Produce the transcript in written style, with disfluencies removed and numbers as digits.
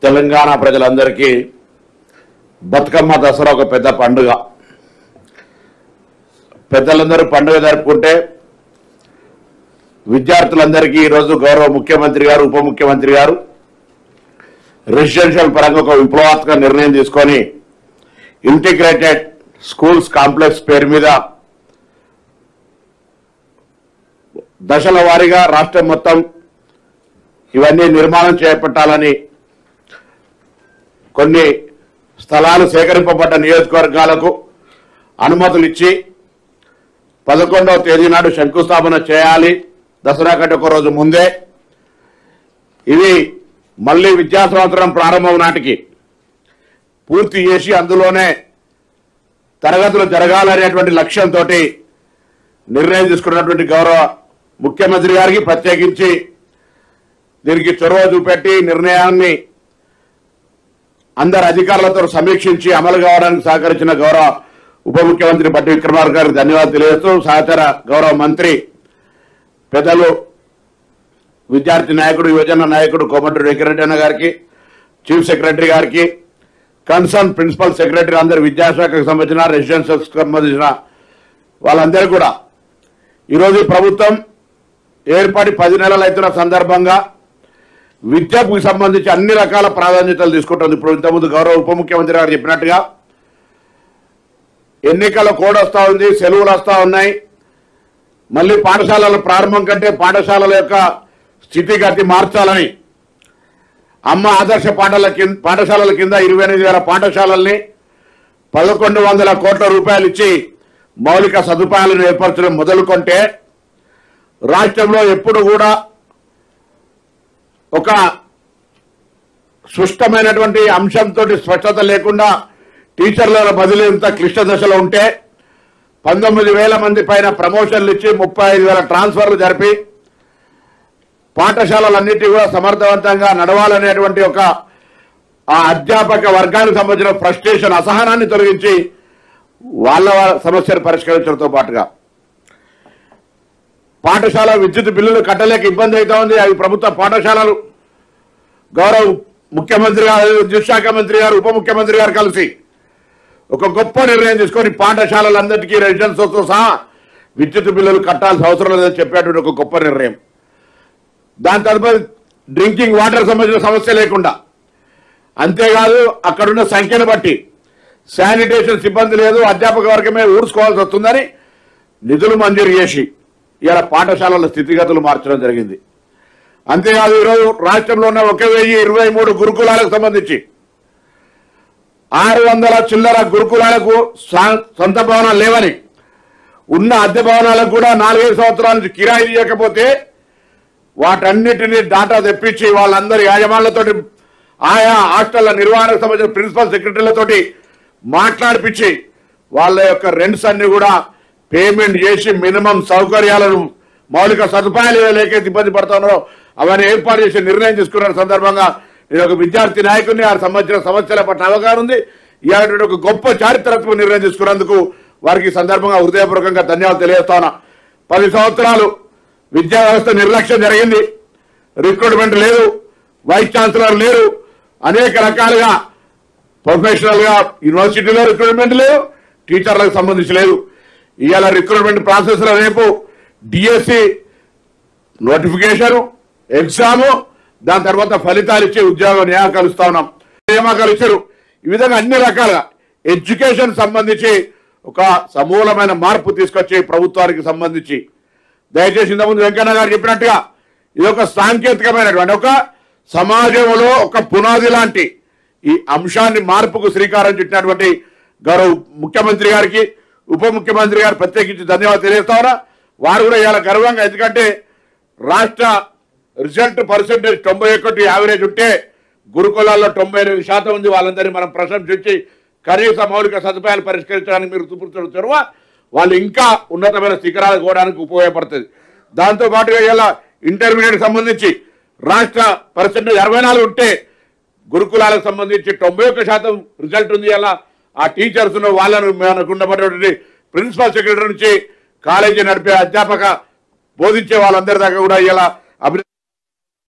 తెలంగాణ ప్రజలందరికీ బతుకమ్మ దసరా ఒక పెద్ద పండుగ. పెద్దలందరూ పండుగ జరుపుకుంటే విద్యార్థులందరికీ ఈరోజు గౌరవ ముఖ్యమంత్రి గారు, ఉప ముఖ్యమంత్రి గారు రెసిడెన్షియల్ పరంగా ఒక విప్లవాత్మక నిర్ణయం తీసుకొని ఇంటిగ్రేటెడ్ స్కూల్స్ కాంప్లెక్స్ పేరు మీద దశల వారీగా రాష్ట్రం మొత్తం ఇవన్నీ నిర్మాణం చేపట్టాలని కొన్ని స్థలాలు సేకరింపబడ్డ నియోజకవర్గాలకు అనుమతులు ఇచ్చి 11వ తేదీ నాడు శంకుస్థాపన చేయాలి. దసరా కంటే ఒక రోజు ముందే ఇవి మళ్ళీ విద్యా సంవత్సరం ప్రారంభం నాటికి పూర్తి చేసి అందులోనే తరగతులు జరగాలనేటువంటి లక్ష్యంతో నిర్ణయం తీసుకున్నటువంటి గౌరవ ముఖ్యమంత్రి గారికి ప్రత్యేకించి దీనికి చొరవ చూపెట్టి నిర్ణయాన్ని అందరు అధికారులతో సమీక్షించి అమలు కావడానికి సహకరించిన గౌరవ ఉప ముఖ్యమంత్రి బట్టి విక్రమార్క గారికి ధన్యవాదాలు తెలియజేస్తూ సహచర గౌరవ మంత్రి పెద్దలు విద్యార్థి నాయకుడు, యువజన నాయకుడు కోమటిరెడ్డి వెంకటరెడ్డి అన్న గారికి, చీఫ్ సెక్రటరీ గారికి, కన్సర్న్ ప్రిన్సిపల్ సెక్రటరీ అందరు విద్యాశాఖకు సంబంధించిన రెసిడెన్షియల్స్ సంబంధించిన వాళ్ళందరూ కూడా ఈరోజు ప్రభుత్వం ఏర్పడి 10 నెలలు అవుతున్న సందర్భంగా విద్యకు సంబంధించి అన్ని రకాల ప్రాధాన్యతలు తీసుకుంటుంది. ఇప్పుడు ఇంతకుముందు గౌరవ ఉప ముఖ్యమంత్రి గారు చెప్పినట్టుగా ఎన్నికల కోడ్ వస్తూ ఉంది, సెలవులు వస్తూ ఉన్నాయి. మళ్ళీ పాఠశాలల ప్రారంభం కంటే పాఠశాలల యొక్క స్థితిగతి మార్చాలని అమ్మ ఆదర్శ పాఠశాలల కింద 28,000 పాఠశాలల్ని 1,100 కోట్ల రూపాయలు ఇచ్చి మౌలిక సదుపాయాలను ఏర్పరచడం మొదలుకొంటే రాష్ట్రంలో ఎప్పుడు కూడా ఒక స్పష్టమైనటువంటి అంశంతో స్పష్టత లేకుండా టీచర్ల బదిలీ ఇంత క్లిష్ట దశలో ఉంటే 19,000 మంది పైన ప్రమోషన్లు ఇచ్చి 35,000 ట్రాన్స్ఫర్లు జరిపి పాఠశాలలన్నిటి కూడా సమర్థవంతంగా నడవాలనేటువంటి ఒక ఆ అధ్యాపక వర్గానికి సంబంధించిన ఫ్రస్ట్రేషన్, అసహనాన్ని తొలగించి వాళ్ళ సమస్యను పరిష్కరించడంతో పాటుగా పాఠశాల విద్యుత్ బిల్లులు కట్టలేక ఇబ్బంది అవుతా ఉంది. అవి ప్రభుత్వ పాఠశాలలు గౌరవ ముఖ్యమంత్రి గారు, విద్యుత్ శాఖ మంత్రి గారు, ఉప ముఖ్యమంత్రి గారు కలిసి ఒక గొప్ప నిర్ణయం తీసుకొని పాఠశాలలందరికీ రెసిడెన్స్తో సహా విద్యుత్ బిల్లులు కట్టాల్సిన అవసరం లేదని చెప్పేటువంటి ఒక గొప్ప నిర్ణయం. దాని తదుపరి డ్రింకింగ్ వాటర్ సంబంధించిన సమస్య లేకుండా, అంతేకాదు అక్కడున్న సంఖ్యను బట్టి శానిటేషన్ సిబ్బంది లేదు, అధ్యాపక వర్గమే ఊడ్చుకోవాల్సి వస్తుందని నిధులు మంజూరు చేసి ఇలా పాఠశాలల స్థితిగతులు మార్చడం జరిగింది. అంతేకాదు ఈరోజు రాష్ట్రంలో ఉన్న 1,023 గురుకులాలకు సంబంధించి 600 చిల్లర గురుకులాలకు సొంత భవనాలు లేవని, ఉన్న అద్దె భవనాలకు కూడా 4-5 సంవత్సరాల నుంచి కిరాయి ఇవ్వకపోతే వాటన్నిటినీ డాటా తెప్పించి వాళ్ళందరి యాజమాన్లతో ఆయా హాస్టళ్ల నిర్వహణకు సంబంధించిన ప్రిన్సిపల్ సెక్రటరీలతోటి మాట్లాడిపించి వాళ్ళ యొక్క రెంట్స్ అన్ని కూడా పేమెంట్ చేసి మినిమం సౌకర్యాలను, మౌలిక సదుపాయాలు లేక ఇబ్బంది పడుతున్నారో అవన్నీ ఏర్పాటు చేసి నిర్ణయం తీసుకున్న సందర్భంగా నేను ఒక విద్యార్థి నాయకుడిని, ఆ సంబంధించిన సమస్యల పట్ల అవగాహన ఉంది. ఇలాంటి ఒక గొప్ప చారిత్రాత్మక నిర్ణయం తీసుకున్నందుకు వారికి సందర్భంగా హృదయపూర్వకంగా ధన్యవాదాలు తెలియజేస్తాను. 10 సంవత్సరాలు విద్యా వ్యవస్థ నిర్లక్ష్యం జరిగింది. రిక్రూట్మెంట్ లేదు, వైస్ ఛాన్సలర్ లేరు, అనేక రకాలుగా ప్రొఫెషనల్గా యూనివర్సిటీలో రిక్రూట్మెంట్ లేదు, టీచర్లకు సంబంధించి లేదు. ఇవాళ రిక్రూట్మెంట్ ప్రాసెస్ లో రేపు డిఎస్సి నోటిఫికేషన్, ఎగ్జాము, దాని తర్వాత ఫలితాలు ఇచ్చి ఉద్యోగ నియామకాలు ఇస్తా ఉన్నాం, నియామకాలు ఇచ్చారు. ఈ విధంగా అన్ని రకాలుగా ఎడ్యుకేషన్ సంబంధించి ఒక సమూలమైన మార్పు తీసుకొచ్చి ప్రభుత్వానికి సంబంధించి దయచేసి ఇంతకుముందు వెంకన్న గారు చెప్పినట్టుగా ఇది ఒక సాంకేతికమైనటువంటి ఒక సమాజంలో ఒక పునాది లాంటి ఈ అంశాన్ని మార్పుకు శ్రీకారం చుట్టినటువంటి గౌరవ ముఖ్యమంత్రి గారికి, ఉప ముఖ్యమంత్రి గారు ప్రత్యేకించి ధన్యవాదాలు తెలియజేస్తా ఉన్నా. వారు కూడా ఇలా గర్వంగా, ఎందుకంటే రాష్ట్ర రిజల్ట్ పర్సెంటేజ్ 91 యావరేజ్ ఉంటే గురుకులాల్లో 98% ఉంది. వాళ్ళందరినీ మనం ప్రశంసించి కనీస మౌలిక సదుపాయాలు పరిష్కరించడానికి మీరు చూపుతున్న చొరవ వాళ్ళు ఇంకా ఉన్నతమైన శిఖరాలకు పోవడానికి ఉపయోగపడుతుంది. దాంతోపాటుగా ఇలా ఇంటర్మీడియట్ సంబంధించి రాష్ట్ర పర్సెంటేజ్ 64 ఉంటే గురుకులాలకు సంబంధించి 91% రిజల్ట్ ఉంది. అలా ఆ టీచర్స్ వాళ్ళను మనకు ఉన్నటువంటి ప్రిన్సిపల్ సెక్రటరీ నుంచి కాలేజీ నడిపే అధ్యాపక బోధించే వాళ్ళందరి దాకా కూడా ఇలా